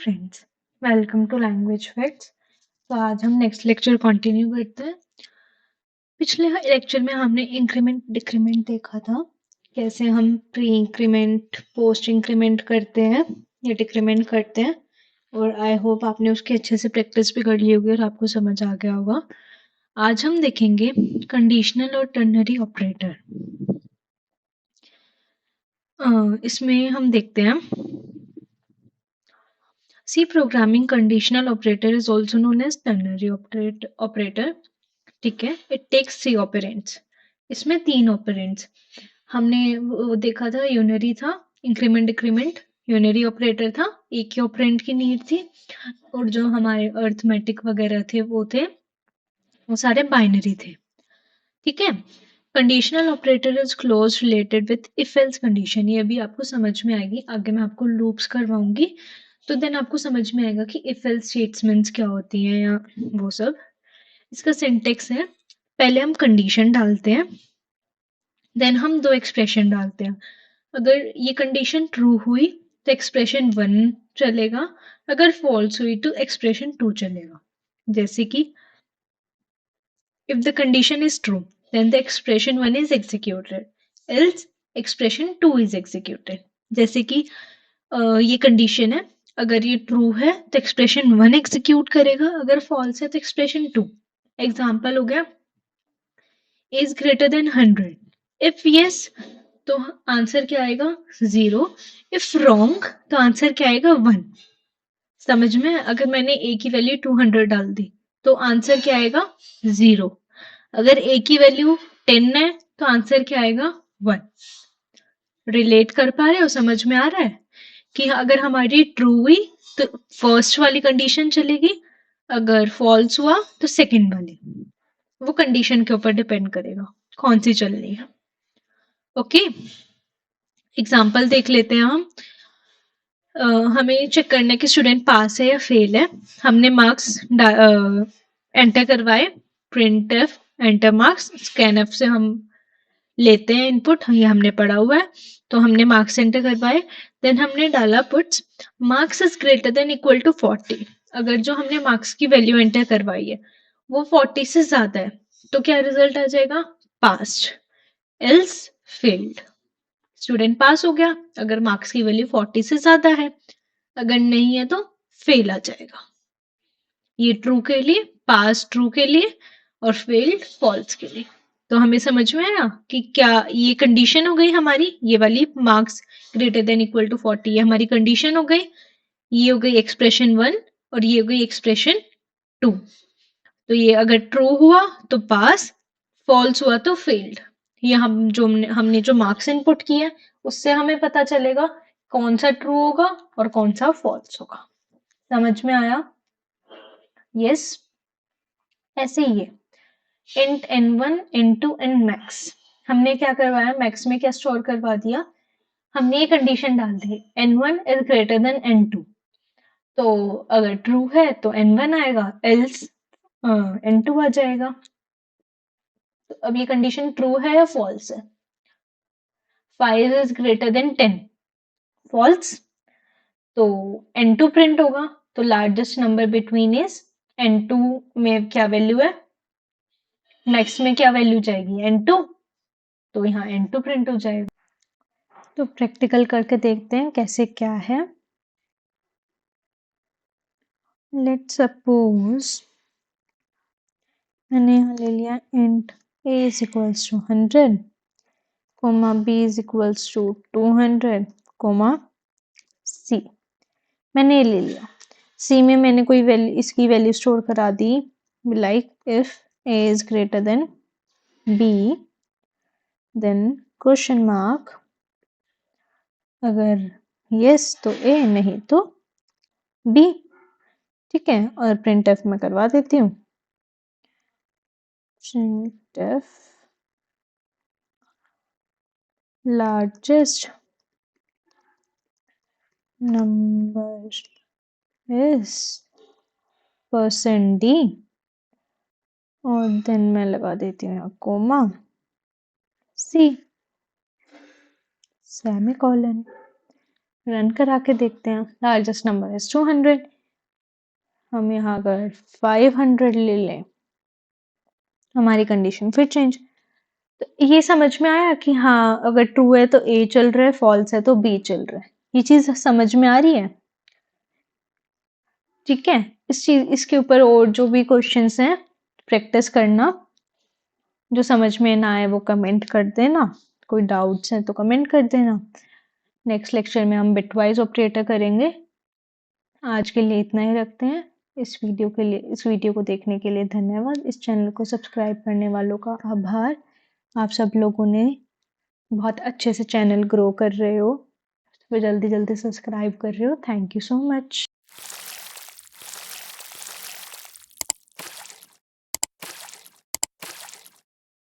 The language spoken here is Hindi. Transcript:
Friends, welcome to language facts. तो आज हम नेक्स्ट लेक्चर कंटिन्यू करते हैं। पिछले लेक्चर में हमने इंक्रीमेंट डिक्रीमेंट देखा था, कैसे हम प्री इंक्रीमेंट पोस्ट इंक्रीमेंट करते हैं या डिक्रीमेंट करते हैं। और आई होप आपने उसकी अच्छे से प्रैक्टिस भी कर ली होगी और आपको समझ आ गया होगा। आज हम देखेंगे कंडीशनल और टर्नरी ऑपरेटर। इसमें हम देखते हैं C programming conditional operator is also known as ternary operator. ठीक है, it takes 3 operands. इसमें 3 operands. हमने वो देखा था, यूनरी था, इंक्रीमेंट डिक्रीमेंट यूनरी ऑपरेटर था, एक ही ऑपरेंड की नीड थी। और जो हमारे अर्थमेटिक वगैरह थे वो सारे बाइनरी थे। ठीक है, conditional operator is close related with if else condition. ये अभी आपको समझ में आएगी, आगे मैं आपको लूप्स करवाऊंगी तो देन आपको समझ में आएगा कि इफ एल्स स्टेटमेंट्स क्या होती हैं या वो सब। इसका सिंटेक्स है, पहले हम कंडीशन डालते हैं, देन हम 2 एक्सप्रेशन डालते हैं। अगर ये कंडीशन ट्रू हुई तो एक्सप्रेशन 1 चलेगा, अगर फॉल्स हुई तो एक्सप्रेशन 2 चलेगा। जैसे कि if the condition is true then the expression 1 is executed, else expression 2 is executed. जैसे कि ये कंडीशन है, अगर ये ट्रू है तो एक्सप्रेशन 1 एग्जीक्यूट करेगा, अगर फॉल्स है तो एक्सप्रेशन 2। एग्जाम्पल हो गया is greater then 100, if yes तो आंसर क्या आएगा 0, इफ रॉन्ग तो आंसर क्या आएगा 1। समझ में? अगर मैंने ए की वैल्यू 200 डाल दी तो आंसर क्या आएगा 0। अगर ए की वैल्यू 10 है तो आंसर क्या आएगा 1। रिलेट कर पा रहे हो? समझ में आ रहा है कि अगर हमारी ट्रू हुई तो फर्स्ट वाली कंडीशन चलेगी, अगर फॉल्स हुआ तो सेकंड वाली। वो कंडीशन के ऊपर डिपेंड करेगा कौन सी चलनी है। ओके, एग्जाम्पल देख लेते हैं हम। हमें चेक करना है कि स्टूडेंट पास है या फेल है। हमने मार्क्स एंटर करवाए, print F enter marks, scan F से हम लेते हैं इनपुट, ये हमने पढ़ा हुआ है। तो हमने मार्क्स एंटर करवाए, देन हमने डाला puts marks is greater than equal to 40। अगर जो हमने मार्क्स की वैल्यू एंटर करवाई है वो 40 से ज्यादा है तो क्या रिजल्ट आ जाएगा पास्ड, एल्स फेल्ड। स्टूडेंट पास हो गया अगर मार्क्स की वैल्यू 40 से ज्यादा है, अगर नहीं है तो फेल आ जाएगा। ये ट्रू के लिए, पास ट्रू के लिए और फेल्ड फॉल्स के लिए। तो हमें समझ में आया कि क्या ये कंडीशन हो गई हमारी, ये वाली marks greater than equal to 40 ये हमारी कंडीशन हो गई, ये हो गई एक्सप्रेशन 1 और ये हो गई एक्सप्रेशन 2। तो ये अगर ट्रू हुआ तो पास, फॉल्स हुआ तो फेल्ड। ये हमने जो मार्क्स इनपुट किए उससे हमें पता चलेगा कौन सा ट्रू होगा और कौन सा फॉल्स होगा। समझ में आया? यस, ऐसे ही है int n1 n2 n max। हमने क्या करवाया, मैक्स में क्या स्टोर करवा दिया, हमने ये कंडीशन डाल दी n1 is greater then n2। तो अगर ट्रू है तो n1 आएगा, एल्स n2 आ जाएगा। तो अब ये कंडीशन ट्रू है या फॉल्स है? 5 इज ग्रेटर देन 10, फॉल्स। तो n2 प्रिंट होगा, तो largest number between is n2 में क्या वैल्यू है, मैक्स में क्या वैल्यू जाएगी n2, तो यहाँ n2 प्रिंट हो जाएगा। तो प्रैक्टिकल करके देखते हैं कैसे क्या है। लेट सपोज मैंने यहाँ ले लिया int a is equals to 100, comma b is equals to 200, comma c। मैंने ये ले लिया, c में मैंने कोई वैल्यू, इसकी वैल्यू स्टोर करा दी, like if a is greater than b then question mark, अगर यस तो a नहीं तो b। ठीक है, और प्रिंट एफ में करवा देती हूँ, print F largest number is %d और देन मैं लगा देती हूँ कोमा c सेमीकोलन। रन करा के देखते हैं। Largest number is 200। हम यहाँ अगर 500 ले लें, हमारी कंडीशन फिर चेंज। तो ये समझ में आया कि हाँ, अगर ट्रू है तो ए चल रहा है, फॉल्स है तो बी चल रहा है। ये चीज समझ में आ रही है? ठीक है। इसके ऊपर और जो भी क्वेश्चंस हैं प्रैक्टिस करना। जो समझ में ना आए वो कमेंट कर देना। कोई डाउट्स हैं तो कमेंट कर देना। नेक्स्ट लेक्चर में हम बिटवाइज ऑपरेटर करेंगे। आज के लिए इतना ही रखते हैं। इस वीडियो को देखने के लिए धन्यवाद। इस चैनल को सब्सक्राइब करने वालों का आभार। आप सब लोगों ने बहुत अच्छे से चैनल ग्रो कर रहे हो, तो जल्दी जल्दी सब्सक्राइब कर रहे हो। Thank you so much.